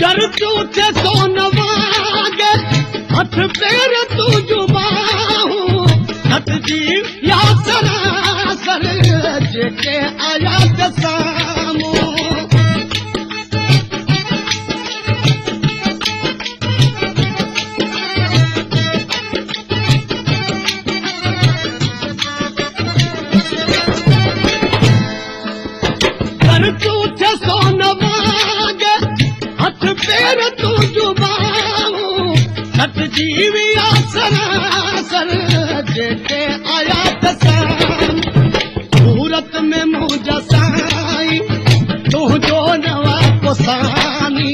डर झूठे तो न वागे हथ पैर तू जुबाहूं हथ जी या सरासर जेके आया त साम्हूं डर झूठे तो न वागे हथ पैर तू जुबाहूं हथ जीवी सरासर जेके आया त सूरत में मुंहिंजा साईं तुंहिंजो नवा पुसानी